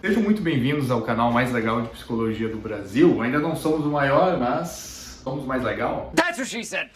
Sejam muito bem-vindos ao canal mais legal de psicologia do Brasil. Ainda não somos o maior, mas somos o mais legal. That's what she said.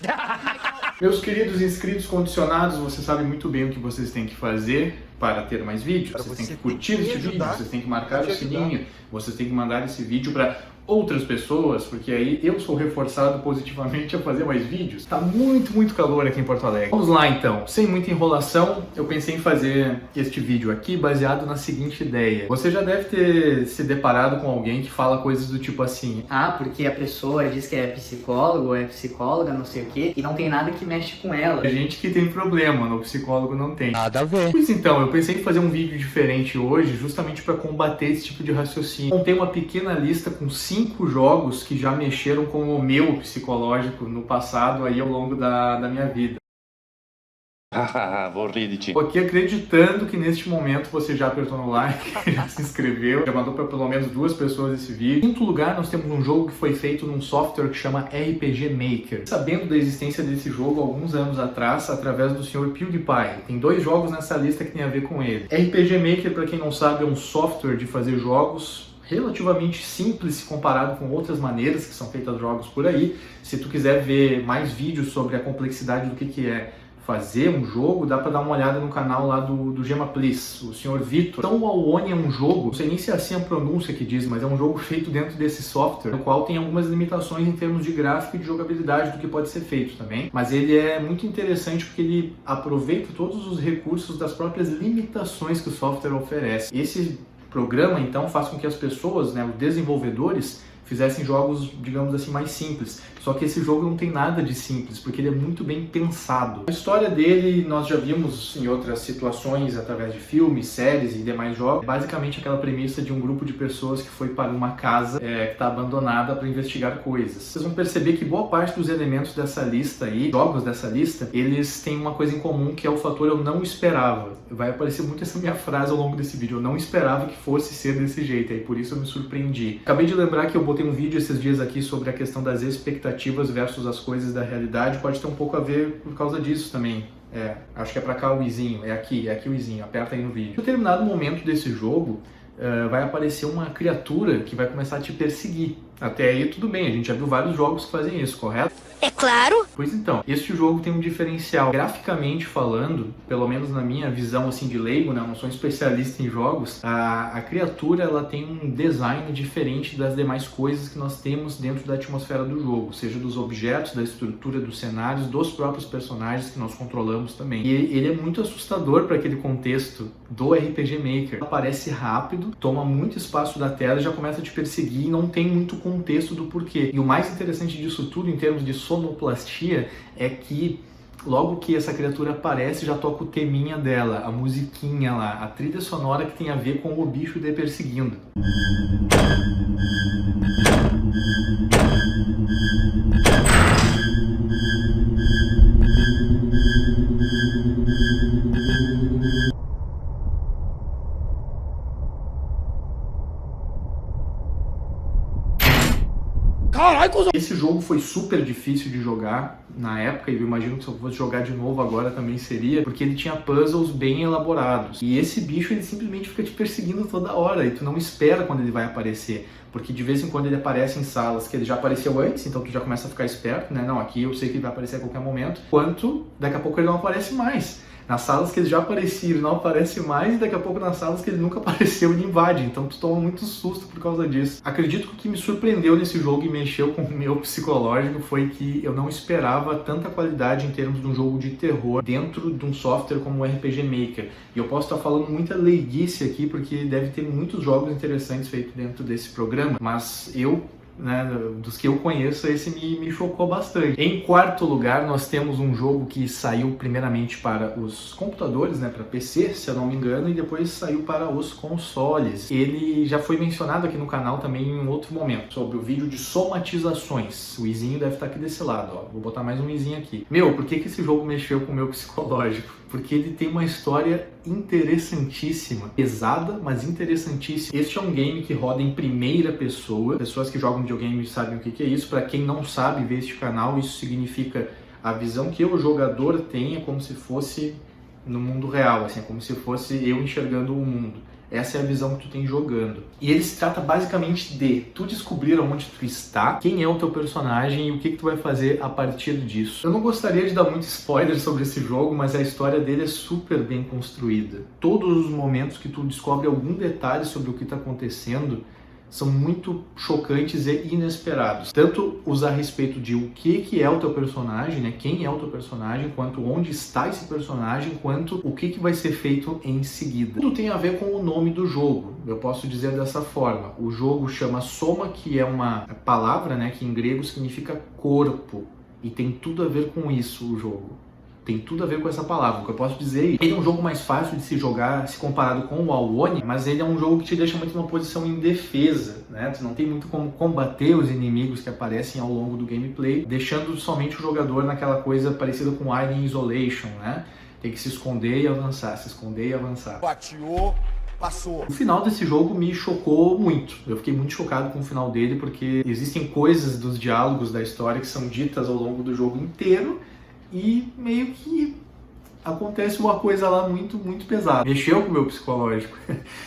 Meus queridos inscritos condicionados, vocês sabem muito bem o que vocês têm que fazer para ter mais vídeos. Vocês têm que curtir esse vídeo, vocês têm que marcar o sininho, vocês têm que mandar esse vídeo para outras pessoas, porque aí eu sou reforçado positivamente a fazer mais vídeos. Tá muito calor aqui em Porto Alegre. Vamos lá então, sem muita enrolação, eu pensei em fazer este vídeo aqui baseado na seguinte ideia. Você já deve ter se deparado com alguém que fala coisas do tipo assim: ah, porque a pessoa diz que é psicólogo ou é psicóloga, não sei o quê, e não tem nada que mexe com ela. a gente que tem problema, no psicólogo não tem. Nada a ver. Pois então, eu pensei em fazer um vídeo diferente hoje, justamente para combater esse tipo de raciocínio. Montei uma pequena lista com 5 jogos que já mexeram com o meu psicológico no passado, aí ao longo da minha vida. Vou rir de ti. Tô aqui acreditando que neste momento você já apertou no like, já se inscreveu, já mandou para pelo menos 2 pessoas esse vídeo. Em quinto lugar, nós temos um jogo que foi feito num software que chama RPG Maker. Sabendo da existência desse jogo alguns anos atrás, através do Sr. PewDiePie. Tem 2 jogos nessa lista que tem a ver com ele. RPG Maker, para quem não sabe, é um software de fazer jogos relativamente simples se comparado com outras maneiras que são feitas jogos por aí. Se tu quiser ver mais vídeos sobre a complexidade do que é fazer um jogo, dá pra dar uma olhada no canal lá do Gema Please, o Sr. Vitor. Então o Awone é um jogo, não sei nem se é assim a pronúncia que diz, mas é um jogo feito dentro desse software, no qual tem algumas limitações em termos de gráfico e de jogabilidade do que pode ser feito também. Mas ele é muito interessante porque ele aproveita todos os recursos das próprias limitações que o software oferece. Esse programa, então, faz com que as pessoas, os desenvolvedores, fizessem jogos, digamos assim, mais simples. Só que esse jogo não tem nada de simples, porque ele é muito bem pensado. A história dele nós já vimos em outras situações, através de filmes, séries e demais jogos. É basicamente aquela premissa de um grupo de pessoas que foi para uma casa que está abandonada para investigar coisas. Vocês vão perceber que boa parte dos elementos dessa lista aí, jogos dessa lista, eles têm uma coisa em comum, que é o fator eu não esperava. Vai aparecer muito essa minha frase ao longo desse vídeo. Eu não esperava que fosse ser desse jeito, e por isso eu me surpreendi. Acabei de lembrar que eu botei um vídeo esses dias aqui sobre a questão das expectativas versus as coisas da realidade. Pode ter um pouco a ver por causa disso também. Acho que é pra cá o izinho, é aqui o izinho, aperta aí no vídeo. Em determinado momento desse jogo, vai aparecer uma criatura que vai começar a te perseguir. Até aí tudo bem, a gente já viu vários jogos que fazem isso, correto? É claro! Pois então, este jogo tem um diferencial. Graficamente falando, pelo menos na minha visão assim de leigo, eu não sou um especialista em jogos, a criatura ela tem um design diferente das demais coisas que nós temos dentro da atmosfera do jogo, seja dos objetos, da estrutura dos cenários, dos próprios personagens que nós controlamos também. E ele é muito assustador para aquele contexto do RPG Maker. Aparece rápido, toma muito espaço da tela e já começa a te perseguir e não tem muito contexto do porquê. E o mais interessante disso tudo, em termos de sonoplastia, é que logo que essa criatura aparece, já toca o teminha dela, a musiquinha lá, a trilha sonora que tem a ver com o bicho te perseguindo. Esse jogo foi super difícil de jogar na época, e eu imagino que se eu fosse jogar de novo agora também seria, porque ele tinha puzzles bem elaborados. E esse bicho, ele simplesmente fica te perseguindo toda hora, e tu não espera quando ele vai aparecer. Porque de vez em quando ele aparece em salas que ele já apareceu antes, então tu já começa a ficar esperto, né? Não, aqui eu sei que ele vai aparecer a qualquer momento. Quanto daqui a pouco ele não aparece mais. Nas salas que ele já aparecia, ele não aparece mais, e daqui a pouco nas salas que ele nunca apareceu, ele invade. Então tu toma muito susto por causa disso. Acredito que o que me surpreendeu nesse jogo e mexeu com o meu psicológico foi que eu não esperava tanta qualidade em termos de um jogo de terror dentro de um software como o RPG Maker. E eu posso estar falando muita leiguice aqui, porque deve ter muitos jogos interessantes feitos dentro desse programa, mas dos que eu conheço, esse me chocou bastante. Em quarto lugar, nós temos um jogo que saiu primeiramente para os computadores, para PC, se eu não me engano, e depois saiu para os consoles. Ele já foi mencionado aqui no canal também em outro momento, sobre o vídeo de somatizações. O izinho deve estar aqui desse lado, ó. Vou botar mais um izinho aqui. Por que esse jogo mexeu com o meu psicológico? Porque ele tem uma história interessantíssima, pesada, mas interessantíssima. Este é um game que roda em primeira pessoa. Pessoas que jogam videogame sabem o que é isso. Para quem não sabe ver este canal, isso significa a visão que o jogador tem é como se fosse no mundo real, assim, é como se fosse eu enxergando o mundo. Essa é a visão que tu tem jogando. E ele se trata basicamente de tu descobrir onde tu está, quem é o teu personagem e o que tu vai fazer a partir disso. Eu não gostaria de dar muito spoiler sobre esse jogo, mas a história dele é super bem construída. Todos os momentos que tu descobre algum detalhe sobre o que está acontecendo são muito chocantes e inesperados. Tanto os a respeito de o que é o teu personagem, né? Quem é o teu personagem, quanto onde está esse personagem, quanto o que vai ser feito em seguida. Tudo tem a ver com o nome do jogo, eu posso dizer dessa forma. O jogo chama Soma, que é uma palavra, né, que em grego significa corpo, e tem tudo a ver com isso o jogo. Tem tudo a ver com essa palavra. O que eu posso dizer, ele é um jogo mais fácil de se jogar se comparado com o Awoni, mas ele é um jogo que te deixa muito numa posição indefesa, né? Tu não tem muito como combater os inimigos que aparecem ao longo do gameplay, deixando somente o jogador naquela coisa parecida com Alien Isolation, né? Tem que se esconder e avançar, se esconder e avançar. Bateou, passou. O final desse jogo me chocou muito. Eu fiquei muito chocado com o final dele, porque existem coisas dos diálogos da história que são ditas ao longo do jogo inteiro, e meio que acontece uma coisa lá muito pesada. Mexeu com o meu psicológico.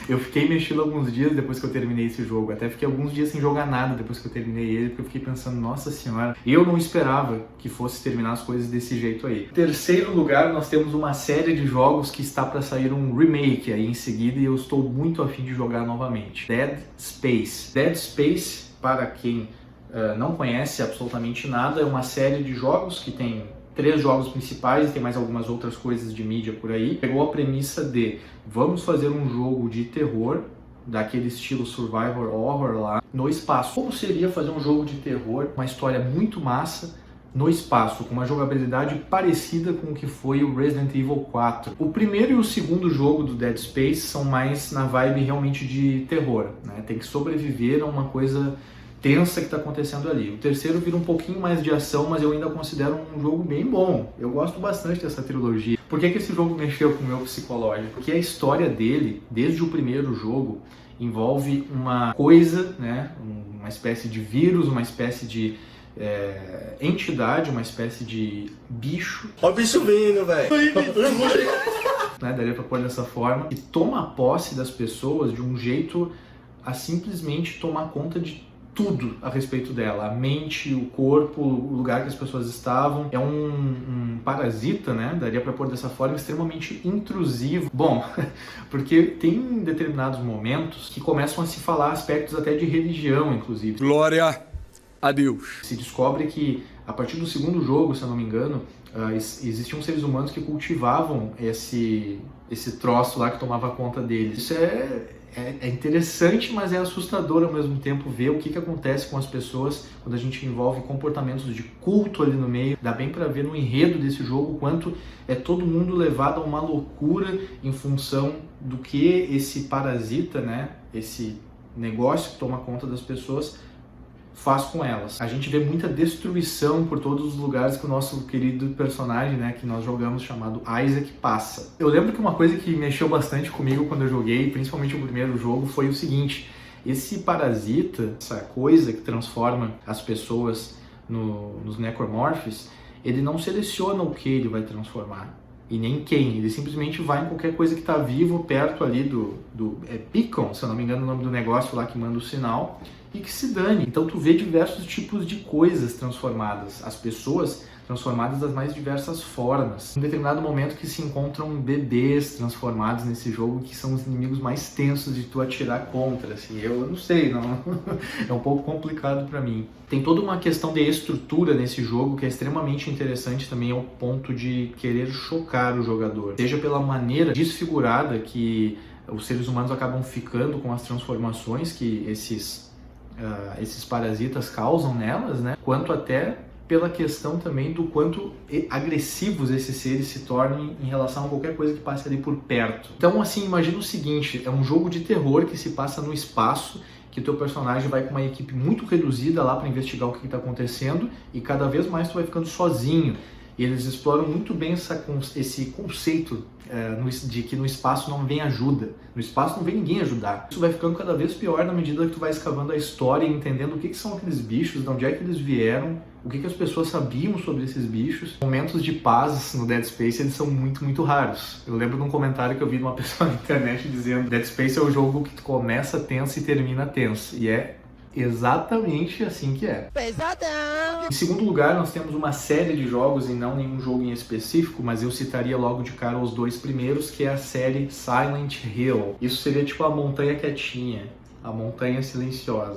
Eu fiquei mexido alguns dias depois que eu terminei esse jogo. Até fiquei alguns dias sem jogar nada depois que eu terminei ele, porque eu fiquei pensando, nossa senhora, eu não esperava que fosse terminar as coisas desse jeito aí. Em terceiro lugar, nós temos uma série de jogos que está para sair um remake aí em seguida, e eu estou muito afim de jogar novamente. Dead Space. Dead Space, para quem não conhece absolutamente nada, é uma série de jogos que tem 3 jogos principais e tem mais algumas outras coisas de mídia por aí. Pegou a premissa de vamos fazer um jogo de terror, daquele estilo survival horror lá, no espaço. Como seria fazer um jogo de terror, uma história muito massa, no espaço, com uma jogabilidade parecida com o que foi o Resident Evil 4. O primeiro e o segundo jogo do Dead Space são mais na vibe realmente de terror, né? Tem que sobreviver a uma coisa tensa que está acontecendo ali. O terceiro vira um pouquinho mais de ação, mas eu ainda considero um jogo bem bom. Eu gosto bastante dessa trilogia. Por que esse jogo mexeu com o meu psicológico? Porque a história dele, desde o primeiro jogo, envolve uma coisa, né, uma espécie de vírus, uma espécie de entidade, uma espécie de bicho. Ó o bicho vindo, velho. Né, daria para pôr dessa forma, e toma posse das pessoas de um jeito a simplesmente tomar conta de tudo a respeito dela, a mente, o corpo, o lugar que as pessoas estavam. É um parasita, né? Daria para pôr dessa forma, extremamente intrusivo. Bom, porque tem determinados momentos que começam a se falar aspectos até de religião, inclusive. Glória a Deus. Se descobre que, a partir do segundo jogo, se eu não me engano, existiam seres humanos que cultivavam esse troço lá que tomava conta deles. Isso é interessante, mas é assustador ao mesmo tempo ver o que acontece com as pessoas quando a gente envolve comportamentos de culto ali no meio. Dá bem pra ver no enredo desse jogo o quanto é todo mundo levado a uma loucura em função do que esse parasita, né, esse negócio que toma conta das pessoas, faz com elas. A gente vê muita destruição por todos os lugares que o nosso querido personagem, né, que nós jogamos, chamado Isaac, passa. Eu lembro que uma coisa que mexeu bastante comigo quando eu joguei, principalmente o primeiro jogo, foi o seguinte: esse parasita, essa coisa que transforma as pessoas nos necromorphs, ele não seleciona o que ele vai transformar e nem quem, ele simplesmente vai em qualquer coisa que está vivo perto ali do beacon, se eu não me engano o nome do negócio lá que manda o sinal, e que se dane. Então tu vê diversos tipos de coisas transformadas, as pessoas transformadas das mais diversas formas. Em determinado momento que se encontram bebês transformados nesse jogo, que são os inimigos mais tensos de tu atirar contra, assim, eu não sei, não é um pouco complicado para mim. Tem toda uma questão de estrutura nesse jogo que é extremamente interessante também, ao ponto de querer chocar o jogador, seja pela maneira desfigurada que os seres humanos acabam ficando com as transformações que esses parasitas causam nelas, né? Quanto até pela questão também do quanto agressivos esses seres se tornem em relação a qualquer coisa que passe ali por perto. Então, assim, imagina o seguinte: é um jogo de terror que se passa no espaço, que o teu personagem vai com uma equipe muito reduzida lá para investigar o que está acontecendo, e cada vez mais tu vai ficando sozinho. E eles exploram muito bem esse conceito de que no espaço não vem ajuda. No espaço não vem ninguém ajudar. Isso vai ficando cada vez pior na medida que tu vai escavando a história e entendendo o que são aqueles bichos, de onde é que eles vieram, o que as pessoas sabiam sobre esses bichos. Momentos de paz no Dead Space, eles são muito, muito raros. Eu lembro de um comentário que eu vi de uma pessoa na internet dizendo: Dead Space é o jogo que começa tenso e termina tenso. E é exatamente assim que é. Pesadão! Em segundo lugar, nós temos uma série de jogos, e não nenhum jogo em específico, mas eu citaria logo de cara os dois primeiros, que é a série Silent Hill. Isso seria tipo a montanha quietinha, a montanha silenciosa.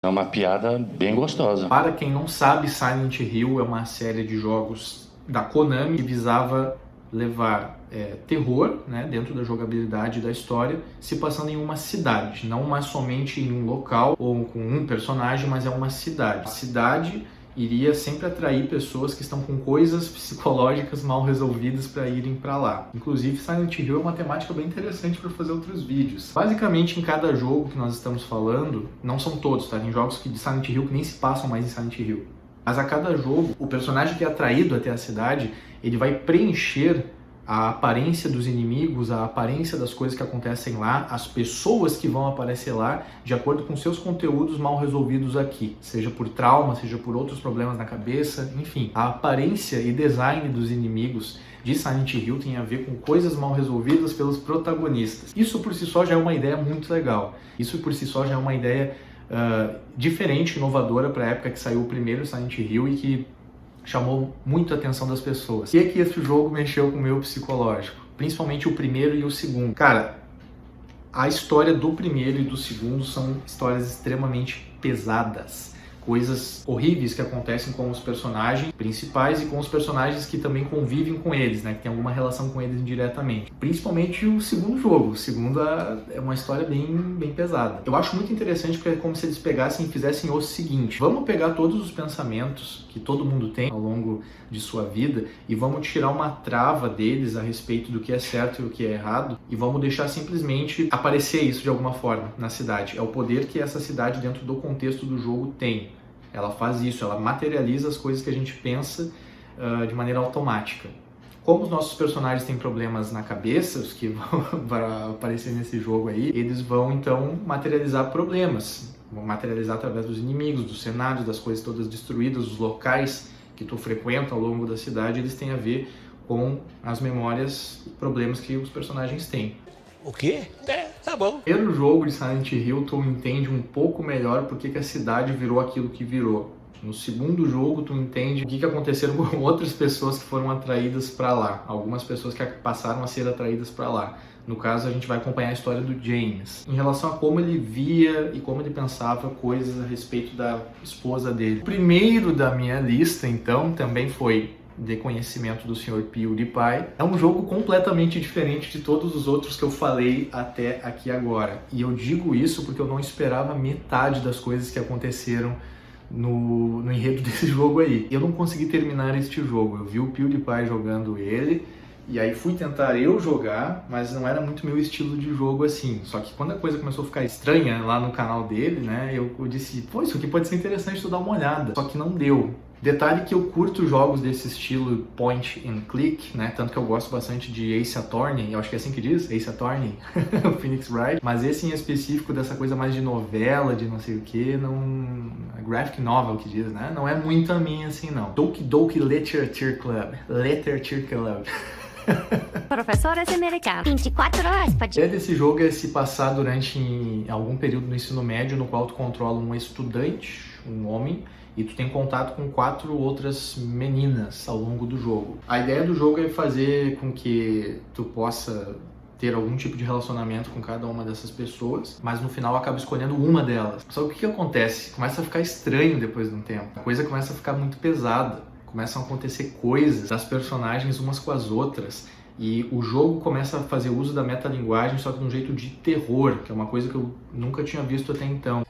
É uma piada bem gostosa. Para quem não sabe, Silent Hill é uma série de jogos da Konami que visava levar terror, né, dentro da jogabilidade da história, se passando em uma cidade, não mais somente em um local ou com um personagem, mas é uma cidade. A cidade iria sempre atrair pessoas que estão com coisas psicológicas mal resolvidas para irem para lá. Inclusive, Silent Hill é uma temática bem interessante para fazer outros vídeos. Basicamente, em cada jogo que nós estamos falando, não são todos, tá? Tem jogos de Silent Hill que nem se passam mais em Silent Hill. Mas a cada jogo, o personagem que é atraído até a cidade, ele vai preencher a aparência dos inimigos, a aparência das coisas que acontecem lá, as pessoas que vão aparecer lá, de acordo com seus conteúdos mal resolvidos aqui, seja por trauma, seja por outros problemas na cabeça, enfim. A aparência e design dos inimigos de Silent Hill tem a ver com coisas mal resolvidas pelos protagonistas. Isso por si só já é uma ideia muito legal. Isso por si só já é uma ideia diferente, inovadora para a época que saiu o primeiro Silent Hill e que chamou muito a atenção das pessoas. E é que esse jogo mexeu com o meu psicológico, principalmente o primeiro e o segundo. Cara, a história do primeiro e do segundo são histórias extremamente pesadas. Coisas horríveis que acontecem com os personagens principais e com os personagens que também convivem com eles, né? Que tem alguma relação com eles indiretamente. Principalmente o segundo jogo. O segundo é uma história bem pesada. Eu acho muito interessante porque é como se eles pegassem e fizessem o seguinte: vamos pegar todos os pensamentos que todo mundo tem ao longo de sua vida e vamos tirar uma trava deles a respeito do que é certo e o que é errado e vamos deixar simplesmente aparecer isso de alguma forma na cidade. É o poder que essa cidade dentro do contexto do jogo tem. Ela faz isso, ela materializa as coisas que a gente pensa de maneira automática. Como os nossos personagens têm problemas na cabeça, os que vão aparecer nesse jogo aí, eles vão então materializar problemas. Vão materializar através dos inimigos, dos cenários, das coisas todas destruídas, os locais que tu frequenta ao longo da cidade, eles têm a ver com as memórias e problemas que os personagens têm. O quê? Tá bom. No primeiro jogo de Silent Hill, tu entende um pouco melhor porque que a cidade virou aquilo que virou. No segundo jogo, tu entende o que aconteceu com outras pessoas que foram atraídas para lá. Algumas pessoas que passaram a ser atraídas para lá. No caso, a gente vai acompanhar a história do James, em relação a como ele via e como ele pensava coisas a respeito da esposa dele. O primeiro da minha lista, então, também foi de conhecimento do Sr. PewDiePie. É um jogo completamente diferente de todos os outros que eu falei até aqui agora. E eu digo isso porque eu não esperava metade das coisas que aconteceram no enredo desse jogo aí. Eu não consegui terminar este jogo. Eu vi o PewDiePie jogando ele, e aí fui tentar eu jogar, mas não era muito meu estilo de jogo assim. Só que quando a coisa começou a ficar estranha lá no canal dele, né, eu disse, pô, isso aqui pode ser interessante tu dar uma olhada. Só que não deu. Detalhe que eu curto jogos desse estilo point and click, né? Tanto que eu gosto bastante de Ace Attorney, eu acho que é assim que diz, Ace Attorney, o Phoenix Wright. Mas esse em específico, dessa coisa mais de novela, de não sei o que, não... graphic novel que diz, né? Não é muito a minha assim, não. Doki Doki Literature Club. Literature Club. Professores americanos, 24 horas A ideia desse jogo é se passar durante algum período no ensino médio, no qual tu controla um estudante, um homem, e tu tem contato com 4 outras meninas ao longo do jogo. A ideia do jogo é fazer com que tu possa ter algum tipo de relacionamento com cada uma dessas pessoas, mas no final acaba escolhendo uma delas. Só que o que acontece? Começa a ficar estranho depois de um tempo. A coisa começa a ficar muito pesada. Começam a acontecer coisas das personagens umas com as outras. E o jogo começa a fazer uso da metalinguagem, só que de um jeito de terror, que é uma coisa que eu nunca tinha visto até então.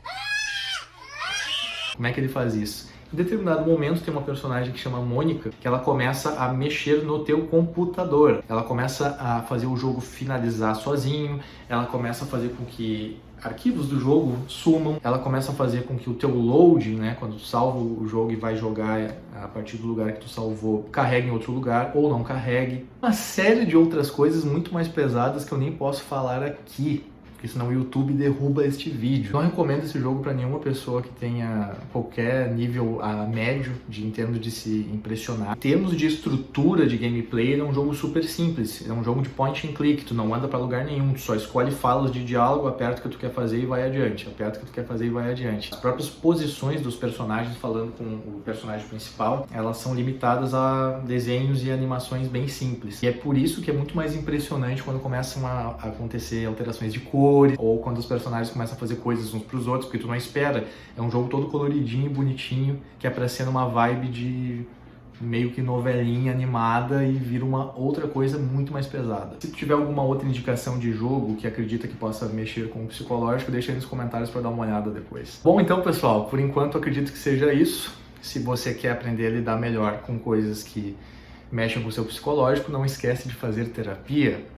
Como é que ele faz isso? Em determinado momento tem uma personagem que chama Mônica, que ela começa a mexer no teu computador. Ela começa a fazer o jogo finalizar sozinho, ela começa a fazer com que arquivos do jogo sumam, ela começa a fazer com que o teu load, né, quando tu salva o jogo e vai jogar a partir do lugar que tu salvou, carregue em outro lugar ou não carregue. Uma série de outras coisas muito mais pesadas que eu nem posso falar aqui, porque senão o YouTube derruba este vídeo. Não recomendo esse jogo para nenhuma pessoa que tenha qualquer nível médio de entendo de se impressionar. Em termos de estrutura de gameplay, ele é um jogo super simples. É um jogo de point and click, tu não anda para lugar nenhum, tu só escolhe falas de diálogo, aperta o que tu quer fazer e vai adiante, aperta o que tu quer fazer e vai adiante. As próprias posições dos personagens, falando com o personagem principal, elas são limitadas a desenhos e animações bem simples. E é por isso que é muito mais impressionante quando começam a acontecer alterações de cor, ou quando os personagens começam a fazer coisas uns pros outros, porque tu não espera. É um jogo todo coloridinho e bonitinho, que é pra ser numa vibe de meio que novelinha animada e vira uma outra coisa muito mais pesada. Se tu tiver alguma outra indicação de jogo que acredita que possa mexer com o psicológico, deixa aí nos comentários para dar uma olhada depois. Bom, então pessoal, por enquanto eu acredito que seja isso. Se você quer aprender a lidar melhor com coisas que mexem com o seu psicológico, não esquece de fazer terapia.